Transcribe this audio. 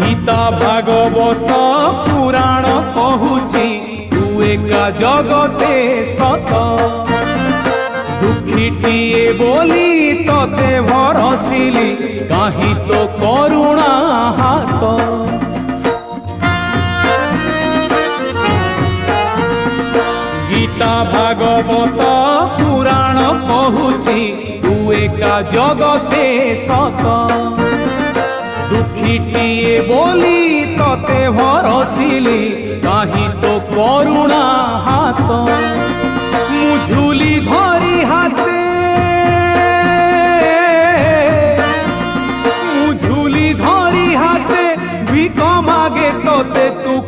गीता भागवत पुराण कहूची तू एका जगते सत दुखीटिए बोली तते भरसिली काहि तो करुणा हाथ गीता भागवत पुराण कहूची तू एका जगते सत दुखीटिए बोली तते भरसिली काहि तो करुणा हाथ मुझुली धरी हाथे मुझुली धरी हाथे भिक मागे तते तू